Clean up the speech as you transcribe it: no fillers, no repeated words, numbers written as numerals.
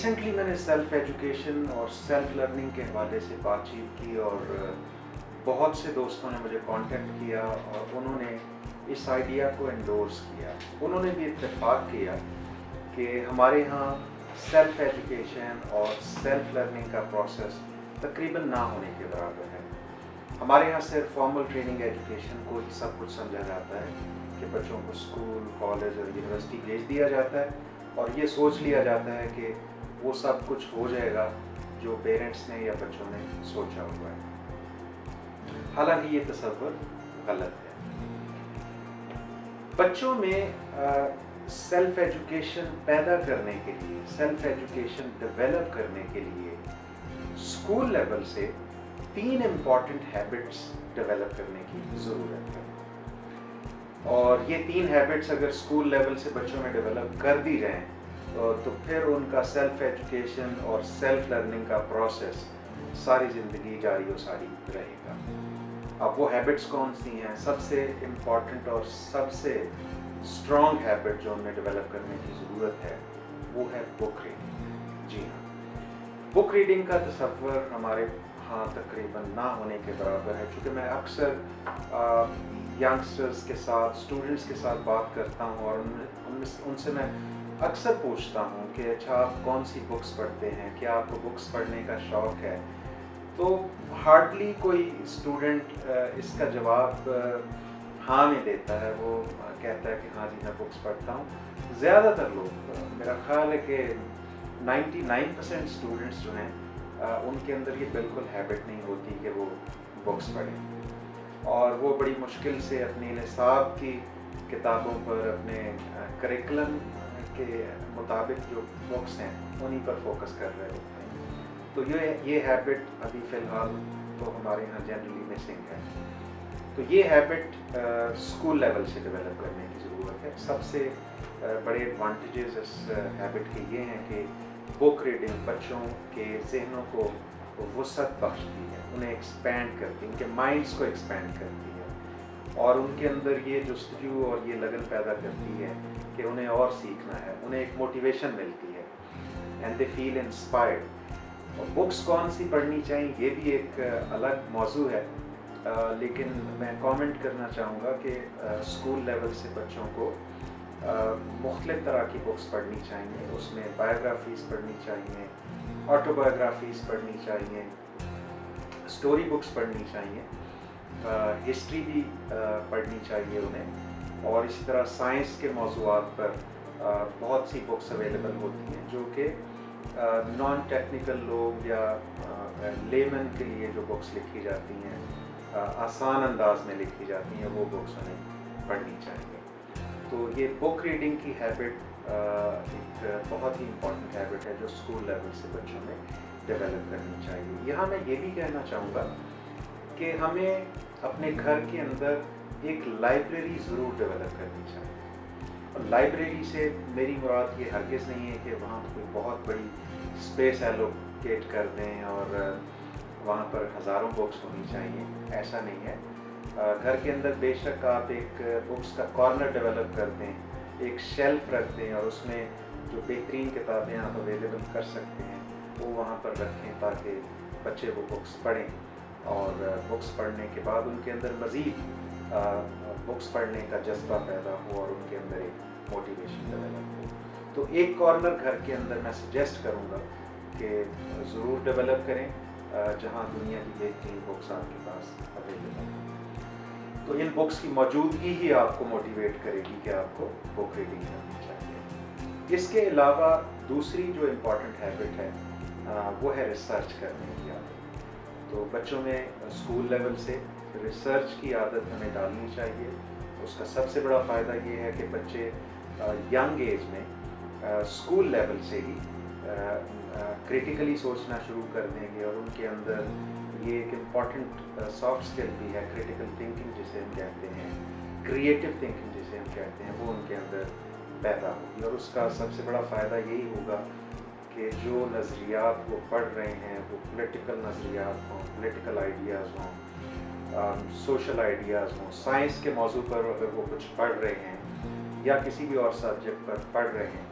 Recently میں نے self education اور سیلف لرننگ کے حوالے سے بات چیت کی اور بہت سے دوستوں نے مجھے کانٹیکٹ کیا اور انہوں نے اس آئیڈیا کو انڈورس کیا. انہوں نے بھی اتفاق کیا کہ ہمارے ہاں سیلف ایجوکیشن اور سیلف لرننگ کا پروسیس تقریباً نہ ہونے کے برابر ہے. ہمارے یہاں صرف فارمل ٹریننگ ایجوکیشن کو ہی سب کچھ سمجھا جاتا ہے کہ بچوں کو اسکول, کالج اور یونیورسٹی بھیج دیا جاتا ہے اور یہ سوچ لیا جاتا ہے کہ وہ سب کچھ ہو جائے گا جو پیرنٹس نے یا بچوں نے سوچا ہوا ہے. حالانکہ یہ تصور غلط ہے. بچوں میں سیلف ایجوکیشن پیدا کرنے کے لیے, سیلف ایجوکیشن ڈیولپ کرنے کے لیے اسکول لیول سے 3 امپورٹنٹ ہیبٹس ڈیولپ کرنے کی ضرورت ہے. اور یہ 3 ہیبٹس اگر اسکول لیول سے بچوں میں ڈیولپ کر دی جائیں تو پھر ان کا سیلف ایجوکیشن اور سیلف لرننگ کا پروسیس ساری زندگی جاری و ساری رہے گا. اب وہ ہیبٹس کون سی ہیں؟ سب سے امپورٹنٹ اور سب سے اسٹرانگ ہیبٹ جو ہمیں ڈیولپ کرنے کی ضرورت ہے وہ ہے بک ریڈنگ. جی ہاں, بک ریڈنگ کا تصور ہمارے ہاں تقریباً نہ ہونے کے برابر ہے. چونکہ میں اکثر ینگسٹرز کے ساتھ, اسٹوڈنٹس کے ساتھ بات کرتا ہوں اور ان سے میں اکثر پوچھتا ہوں کہ اچھا آپ کون سی بکس پڑھتے ہیں, کیا آپ کو بکس پڑھنے کا شوق ہے؟ تو ہارڈلی کوئی اسٹوڈنٹ اس کا جواب ہاں میں دیتا ہے. وہ کہتا ہے کہ ہاں جی میں بکس پڑھتا ہوں. زیادہ تر لوگ, میرا خیال ہے کہ 99% اسٹوڈنٹس جو ہیں ان کے اندر یہ بالکل ہیبٹ نہیں ہوتی کہ وہ بکس پڑھیں, اور وہ بڑی مشکل سے اپنی نصاب کی کتابوں پر, اپنے کریکلم کے مطابق جو بکس ہیں انہی پر فوکس کر رہے ہوتے ہیں. تو یہ ہیبٹ ابھی فی الحال تو ہمارے یہاں جنرلی مسنگ ہے. تو یہ ہیبٹ اسکول لیول سے ڈیولپ کرنے کی ضرورت ہے. سب سے بڑے ایڈوانٹیجز اس ہیبٹ کے یہ ہیں کہ بک ریڈنگ بچوں کے ذہنوں کو وسعت بخشتی ہے, انہیں ایکسپینڈ کرتی ہے, ان کے مائنڈس کو ایکسپینڈ کرتی ہے اور ان کے اندر یہ جستجو اور یہ لگن پیدا کرتی ہے کہ انہیں اور سیکھنا ہے, انہیں ایک موٹیویشن ملتی ہے اینڈ دے فیل انسپائرڈ. اور بکس کون سی پڑھنی چاہیے یہ بھی ایک الگ موضوع ہے, لیکن میں کامنٹ کرنا چاہوں گا کہ اسکول لیول سے بچوں کو مختلف طرح کی بکس پڑھنی چاہیے. اس میں بایوگرافیز پڑھنی چاہیے, آٹو بایوگرافیز پڑھنی چاہیے, اسٹوری بکس پڑھنی چاہیے, ہسٹری بھی پڑھنی چاہیے انہیں, اور اسی طرح سائنس کے موضوعات پر بہت سی بکس اویلیبل ہوتی ہیں جو کہ نان ٹیکنیکل لوگ یا لیمن کے لیے جو بکس لکھی جاتی ہیں, آسان انداز میں لکھی جاتی ہیں, وہ بکس انہیں پڑھنی چاہیے. تو یہ بک ریڈنگ کی ہیبٹ ایک بہت ہی امپورٹنٹ ہیبٹ ہے جو اسکول لیول سے بچوں میں ڈیولپ کرنی چاہیے. یہاں میں یہ بھی کہنا چاہوں گا کہ ہمیں اپنے گھر کے اندر ایک لائبریری ضرور ڈیولپ کرنی چاہیے. اور لائبریری سے میری مراد یہ ہرگز نہیں ہے کہ وہاں کوئی بہت بڑی اسپیس ایلوکیٹ کر دیں اور وہاں پر ہزاروں بکس ہونی چاہیے, ایسا نہیں ہے. گھر کے اندر بے شک آپ ایک بکس کا کارنر ڈیولپ کر دیں, ایک شیلف رکھ دیں اور اس میں جو بہترین کتابیں آپ اویلیبل کر سکتے ہیں وہ وہاں پر رکھیں تاکہ بچے وہ بکس پڑھیں, اور بکس پڑھنے کے بعد ان کے اندر مزید بکس پڑھنے کا جذبہ پیدا ہو اور ان کے اندر ایک موٹیویشن ڈیولپ ہو. تو ایک کارنر گھر کے اندر میں سجیسٹ کروں گا کہ ضرور ڈیولپ کریں جہاں دنیا کی بہترین بکس آپ کے پاس اویلیبل ہیں. تو ان بکس کی موجودگی ہی آپ کو موٹیویٹ کرے گی کہ آپ کو بک ریڈنگ کرنی چاہیے. اس کے علاوہ دوسری جو امپورٹنٹ ہیبٹ ہے وہ ہے ریسرچ کرنے کی عادت. تو بچوں میں اسکول لیول سے ریسرچ کی عادت ہمیں ڈالنی چاہیے. اس کا سب سے بڑا فائدہ یہ ہے کہ بچے ینگ ایج میں اسکول لیول سے ہی کریٹیکلی سوچنا شروع کر دیں گے, اور ان کے اندر یہ ایک امپورٹنٹ سافٹ اسکل بھی ہے, کریٹیکل تھنکنگ جسے ہم کہتے ہیں, کریٹیو تھنکنگ جسے ہم کہتے ہیں, وہ ان کے اندر پیدا ہوگی. اور اس کا سب سے بڑا فائدہ یہی ہوگا کہ جو نظریات وہ پڑھ رہے ہیں وہ پولیٹیکل نظریات ہوں, پولیٹیکل آئیڈیاز ہوں, سوشل آئیڈیاز ہوں, سائنس کے موضوع پر اگر وہ کچھ پڑھ رہے ہیں یا کسی بھی اور سبجیکٹ پر پڑھ رہے ہیں